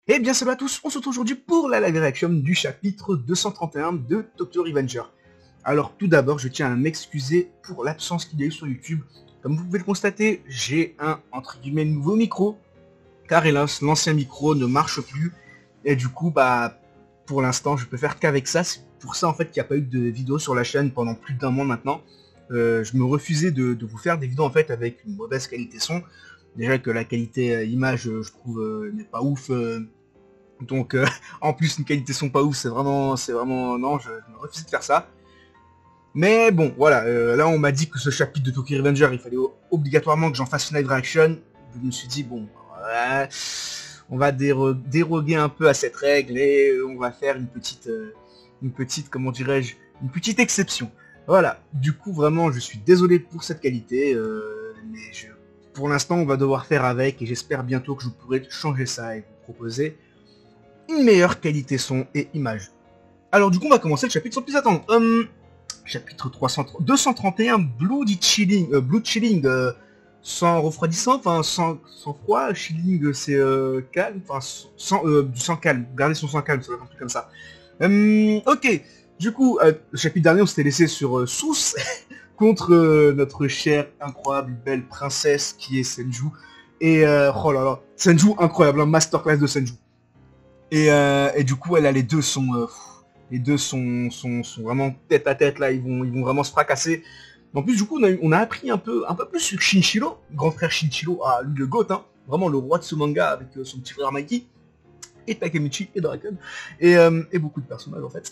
Eh bien salut à tous, on se retrouve aujourd'hui pour la live reaction du chapitre 231 de Tokyo Revenger. Alors tout d'abord, je tiens à m'excuser pour l'absence qu'il y a eu sur YouTube. Comme vous pouvez le constater, j'ai un, entre guillemets, nouveau micro, car hélas, l'ancien micro ne marche plus. Et du coup, pour l'instant, je peux faire qu'avec ça. C'est pour ça, en fait, qu'il n'y a pas eu de vidéo sur la chaîne pendant plus d'un mois maintenant. Je me refusais de vous faire des vidéos, en fait, avec une mauvaise qualité son. Déjà que la qualité image, je trouve, n'est pas ouf. Donc en plus une qualité son pas ouf, c'est vraiment non, je me refuse de faire ça. Mais bon voilà, là on m'a dit que ce chapitre de Tokyo Revenger il fallait obligatoirement que j'en fasse une live reaction. Je me suis dit bon ouais, on va déroguer un peu à cette règle et on va faire une petite comment dirais-je, une petite exception. Voilà, du coup vraiment je suis désolé pour cette qualité, mais pour l'instant on va devoir faire avec et j'espère bientôt que je pourrai changer ça et vous proposer une meilleure qualité son et image. Alors du coup on va commencer le chapitre sans plus attendre. Chapitre 231 Bloody Chilling, Blood Chilling, sans refroidissant, enfin sans froid, chilling c'est calme, enfin du sang calme, garder son sang calme, ça va être un truc comme ça. Ok, du coup, le chapitre dernier on s'était laissé sur Sous contre notre chère, incroyable, belle princesse qui est Senju. Et oh là là, Senju incroyable, un masterclass de Senju. Et du coup, là, les deux sont vraiment tête à tête là. Ils vont vraiment se fracasser. En plus, du coup, on a appris un peu plus sur Shinchiro, grand frère Shinchiro, lui le GOAT, hein, vraiment le roi de ce manga avec son petit frère Mikey et Takemichi et Draken et beaucoup de personnages en fait.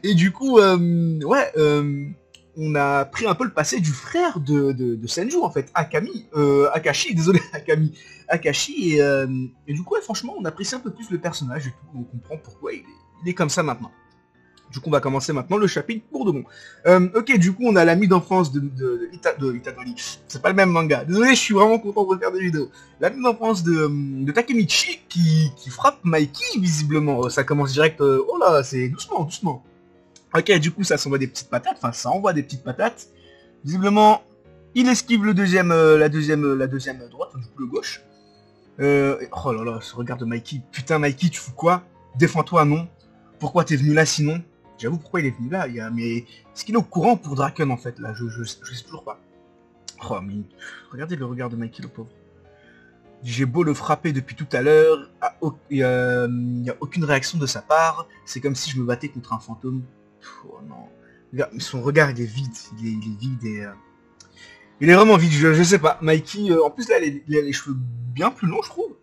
Et du coup, ouais. On a pris un peu le passé du frère de Senju en fait, Akashi, désolé, Akashi, et du coup ouais, franchement on apprécie un peu plus le personnage et tout, on comprend pourquoi il est comme ça maintenant. Du coup on va commencer maintenant le chapitre pour de bon. Ok, du coup on a l'ami d'enfance de Itadori, c'est pas le même manga, désolé je suis vraiment content de refaire des vidéos. L'ami d'enfance de Takemichi qui frappe Mikey visiblement, ça commence direct, oh là c'est doucement. Ok, du coup, ça s'envoie des petites patates. Enfin, ça envoie des petites patates. Visiblement, il esquive le deuxième, la deuxième droite, du coup le gauche. Oh là là, ce regard de Mikey. Putain, Mikey, tu fous quoi? Défends-toi, non? Pourquoi t'es venu là sinon? J'avoue, pourquoi il est venu là? Mais est-ce qu'il est au courant pour Draken en fait là? Je sais toujours pas. Oh, mais regardez le regard de Mikey, le pauvre. J'ai beau le frapper depuis tout à l'heure, il n'y a aucune réaction de sa part. C'est comme si je me battais contre un fantôme. Oh non. Son regard il est vide, il est vide et il est vraiment vide, je sais pas. Mikey, en plus là il a les cheveux bien plus longs je trouve.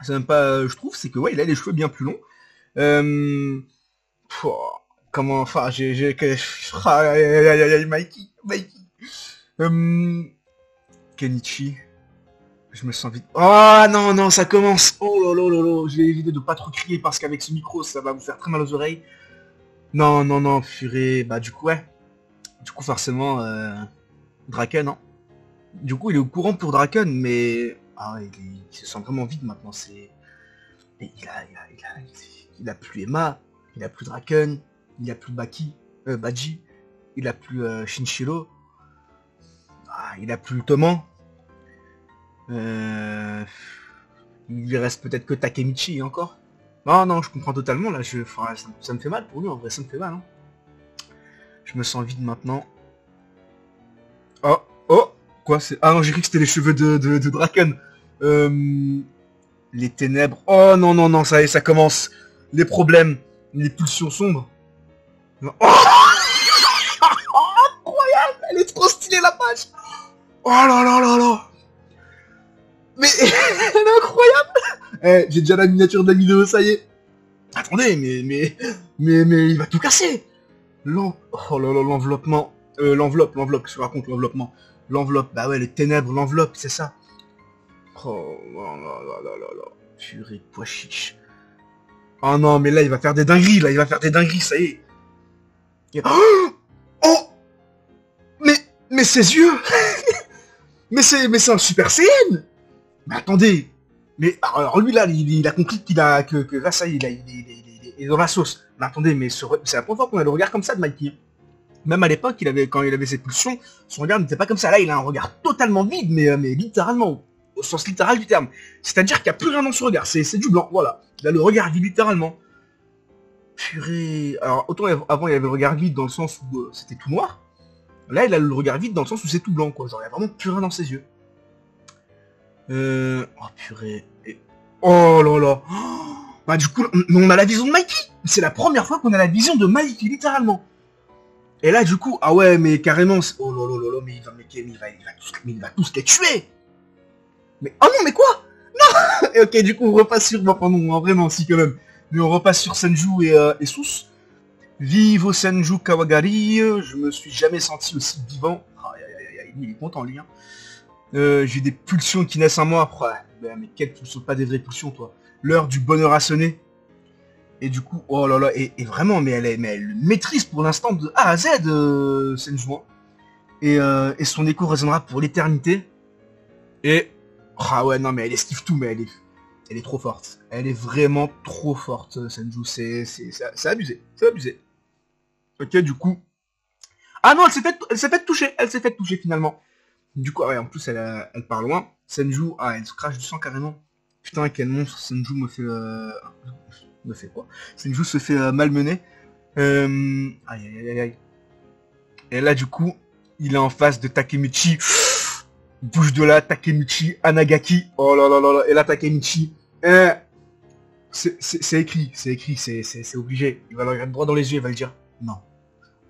C'est même pas je trouve, c'est que ouais il a les cheveux bien plus longs. Pouah, comment, enfin Mikey. Kenichi. Je me sens vite. Oh non, ça commence. Oh là là, je vais éviter de pas trop crier parce qu'avec ce micro ça va vous faire très mal aux oreilles. Non, purée. Bah du coup, ouais. Du coup, forcément, Draken, hein. Du coup, il est au courant pour Draken, mais... Ah ouais, il se sent vraiment vide maintenant, c'est... Et il a plus Emma, il a plus Draken, il a plus Baji, il a plus Shinshiro, il a plus Toman. Il lui reste peut-être que Takemichi encore. Non, je comprends totalement, là, enfin, ça me fait mal pour lui, en vrai, ça me fait mal, hein. Je me sens vide maintenant. Oh, quoi c'est... Ah non, j'ai cru que c'était les cheveux de Draken. Les ténèbres. Oh non, ça y est, ça commence. Les problèmes, les pulsions sombres. Oh incroyable, elle est trop stylée la page. Oh là. Mais elle est incroyable. J'ai déjà la miniature de la vidéo, ça y est. Attendez, mais il va tout casser. Oh là là, l'enveloppement. L'enveloppe, je raconte l'enveloppement. L'enveloppe, bah ouais, les ténèbres, l'enveloppe, c'est ça. Oh là. Purée de pois chiche. Oh non, mais là, il va faire des dingueries, ça y est. Oh mais ses yeux. mais c'est un Super Saiyan. Mais attendez. Mais alors lui, là, il a compris que là, ça y est, il est dans la sauce. Mais attendez, mais c'est la première fois qu'on a le regard comme ça de Mikey. Même à l'époque, quand il avait ses pulsions, son regard n'était pas comme ça. Là, il a un regard totalement vide, mais littéralement, au sens littéral du terme. C'est-à-dire qu'il n'y a plus rien dans son regard, c'est du blanc, voilà. Il a le regard vide, littéralement. Purée. Alors, autant avant, il avait le regard vide dans le sens où c'était tout noir. Là, il a le regard vide dans le sens où c'est tout blanc, quoi. Genre, il y a vraiment plus rien dans ses yeux. Oh, purée. Oh là là. Oh, bah, du coup, on a la vision de Mikey. C'est la première fois qu'on a la vision de Mikey, littéralement. Et là, du coup, ah ouais, mais carrément, oh là là là là, mais il va tous les tuer. Mais, oh non, mais quoi? Non. Et ok, du coup, on repasse sur, enfin non, hein, vraiment, si, quand même. Mais on repasse sur Senju et Sus. Vive Senju Kawagari, je me suis jamais senti aussi vivant. Aïe, aïe, aïe, il est content, lui, hein. J'ai des pulsions qui naissent en moi. Ouais, mais quelles pulsions, pas des vraies pulsions, toi. L'heure du bonheur a sonné. Et du coup, oh là là, et vraiment, mais elle maîtrise pour l'instant de A à Z, Senju. Et son écho résonnera pour l'éternité. Et, ah ouais, non, mais elle esquive tout, mais elle est trop forte. Elle est vraiment trop forte, Senju. C'est abusé, c'est abusé. Ok, du coup. Ah non, elle s'est fait toucher, finalement. Du coup, ah ouais, en plus, elle part loin. Senju, ah, elle se crache du sang carrément. Putain, quel monstre, Senju me fait... Me fait quoi? Senju se fait malmener. Aïe, aïe, aïe, aïe. Et là, du coup, il est en face de Takemichi. Bouge de là, Takemichi, Anagaki. Oh là là là là. Et là, Takemichi. C'est écrit, c'est obligé. Il va le regarder droit dans les yeux, il va le dire. Non.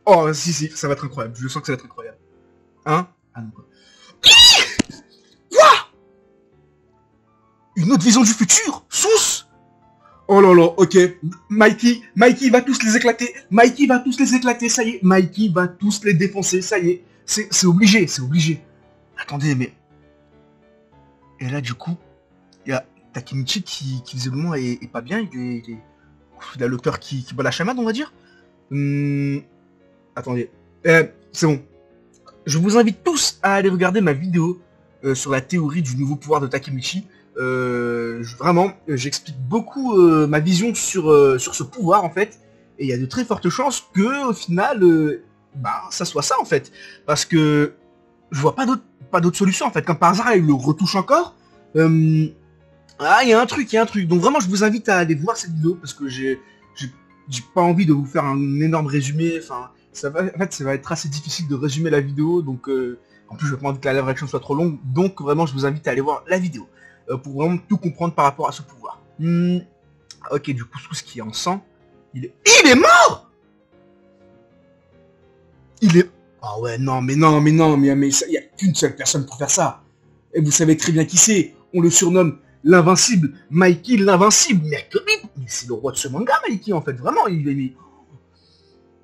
Oh, si, ça va être incroyable. Je sens que ça va être incroyable. Hein? Ah non, quoi. Quoi? Une autre vision du futur? Sus? Oh là là, ok. Mikey va tous les éclater. Mikey va tous les éclater, ça y est. Mikey va tous les défoncer, ça y est. C'est obligé, c'est obligé. Attendez, mais... Et là, du coup, il y a Takemichi qui visiblement est pas bien. Il a le cœur qui bat la chamade, on va dire. Attendez. C'est bon. Je vous invite tous à aller regarder ma vidéo sur la théorie du nouveau pouvoir de Takemichi. Vraiment, j'explique beaucoup ma vision sur ce pouvoir, en fait. Et il y a de très fortes chances que, au final, ça soit ça, en fait. Parce que je vois pas d'autre solution, en fait. Comme par hasard, il le retouche encore. Ah, il y a un truc. Donc vraiment, je vous invite à aller voir cette vidéo parce que j'ai pas envie de vous faire un énorme résumé. Enfin, ça va être assez difficile de résumer la vidéo. Donc, en plus, je n'ai pas envie que la live action soit trop longue. Donc, vraiment, je vous invite à aller voir la vidéo pour vraiment tout comprendre par rapport à ce pouvoir. Ok, du coup, Sus qui est en sang, il est mort. Ah ouais, non, mais il y a qu'une seule personne pour faire ça. Et vous savez très bien qui c'est. On le surnomme l'invincible, Mikey l'invincible. Mais c'est le roi de ce manga, Mikey, en fait. Vraiment, il est mis...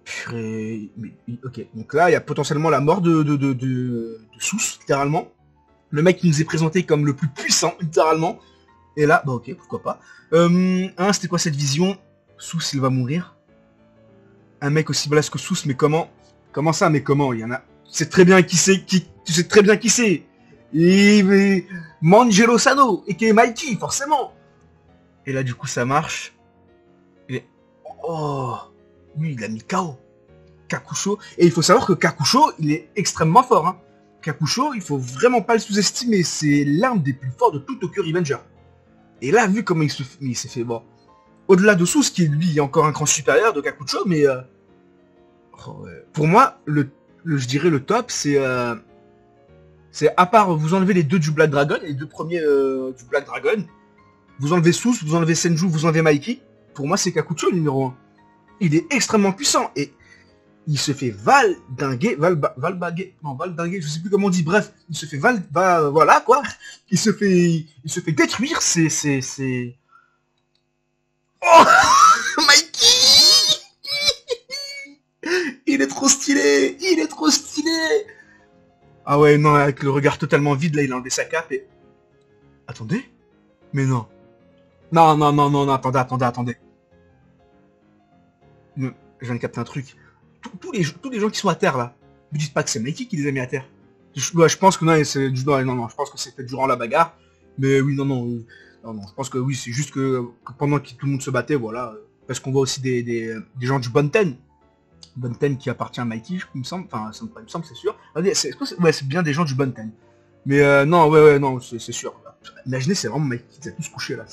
Purée... Ok, donc là, il y a potentiellement la mort de Sus, littéralement. Le mec qui nous est présenté comme le plus puissant, littéralement. Et là, bah ok, pourquoi pas. C'était quoi cette vision? Sus, il va mourir. Un mec aussi balèze que Sus, mais comment? Comment ça, mais comment? Il y en a... Tu sais très bien qui c'est, tu sais très bien qui c'est. Et Manjiro Sano, et qui est Mikey, forcément. Et là, du coup, ça marche. Et... Oh, lui, il a mis KO. Kakusho. Et il faut savoir que Kakusho, il est extrêmement fort. Hein. Kakusho, il faut vraiment pas le sous-estimer. C'est l'arme des plus forts de tout Tokyo Revenger. Et là, vu comment il s'est fait, bon... Au-delà de Sus, qui lui est encore un cran supérieur de Kakusho, mais... Pour moi, je dirais le top, c'est à part vous enlevez les deux du Black Dragon, les deux premiers du Black Dragon, vous enlevez Sus, vous enlevez Senju, vous enlevez Mikey, pour moi c'est Kakucho le numéro 1. Il est extrêmement puissant et il se fait valdinguer, valdinguer, je sais plus comment on dit, bref, il se fait voilà quoi, il se fait détruire, c'est... Oh Mikey. Il est trop stylé. Ah ouais, non, avec le regard totalement vide, là, il a enlevé sa cape et... Attendez. Mais non. Non, attendez. Je viens de capter un truc. Tous les gens qui sont à terre, là, ne dites pas que c'est Mikey qui les a mis à terre. Je pense que non, je pense que c'était durant la bagarre. Mais oui, non, je pense que oui, c'est juste que pendant que tout le monde se battait, voilà. Parce qu'on voit aussi des gens du Bonten. Bonten qui appartient à Mikey, il me semble, enfin, il me semble, c'est sûr. C'est bien des gens du Bonten. Mais non, non, c'est sûr. Imaginez, c'est vraiment Mikey qui a tous couché là.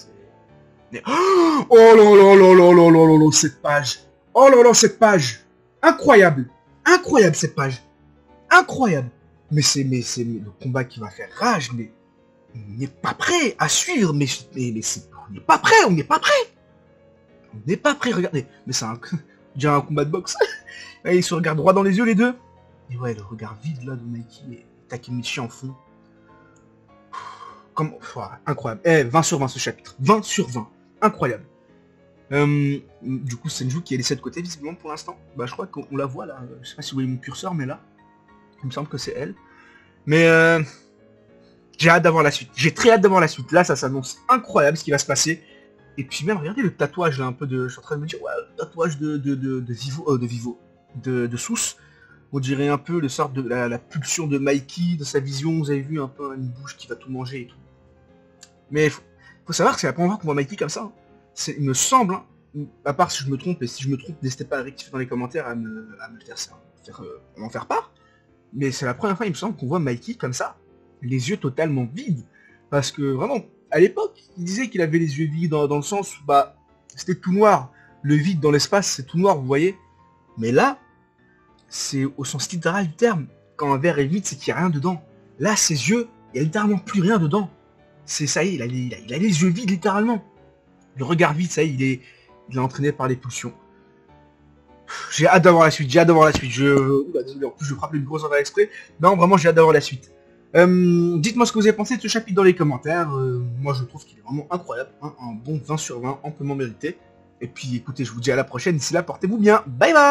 Oh là là là là là là là là, cette page. Oh là là, cette page. Incroyable. Incroyable, cette page. Incroyable. Mais le combat qui va faire rage, mais on n'est pas prêt à suivre, on n'est pas prêt, on n'est pas prêt. On n'est pas prêt, regardez. Mais c'est déjà un combat de boxe. Là, ils se regardent droit dans les yeux, les deux. Et ouais, le regard vide, là, de Mikey et Takemichi en fond. Comme... incroyable. 20 sur 20, ce chapitre. 20 sur 20. Incroyable. Du coup, Senju qui est laissée de côté, visiblement, pour l'instant. Bah, je crois qu'on la voit, là. Je sais pas si vous voyez mon curseur, mais là, il me semble que c'est elle. Mais, j'ai hâte d'avoir la suite. J'ai très hâte d'avoir la suite. Là, ça s'annonce incroyable, ce qui va se passer. Et puis même, regardez le tatouage, là, un peu de... Je suis en train de me dire, ouais, le tatouage de Sous. On dirait un peu le sort de la pulsion de Mikey, de sa vision. Vous avez vu, un peu une bouche qui va tout manger et tout. Mais faut savoir que c'est la première fois qu'on voit Mikey comme ça. Hein. Il me semble, hein, à part si je me trompe, et si je me trompe, n'hésitez pas à rectifier dans les commentaires, à me m'en faire part. Mais c'est la première fois, il me semble, qu'on voit Mikey comme ça, les yeux totalement vides. Parce que vraiment, à l'époque, il disait qu'il avait les yeux vides dans le sens où, bah, c'était tout noir. Le vide dans l'espace, c'est tout noir, vous voyez. Mais là, c'est au sens littéral du terme. Quand un verre est vide, c'est qu'il n'y a rien dedans. Là, ses yeux, il n'y a littéralement plus rien dedans. C'est ça y est, il a les yeux vides, littéralement. Le regard vide, ça y est, il est entraîné par les pulsions. J'ai hâte d'avoir la suite, désolé, en plus je frappe le micro sans faire exprès. Non, vraiment, j'ai hâte d'avoir la suite. Dites-moi ce que vous avez pensé de ce chapitre dans les commentaires. Moi, je trouve qu'il est vraiment incroyable. Hein, un bon 20 sur 20, amplement mérité. Et puis, écoutez, je vous dis à la prochaine. D'ici là, portez-vous bien. Bye bye.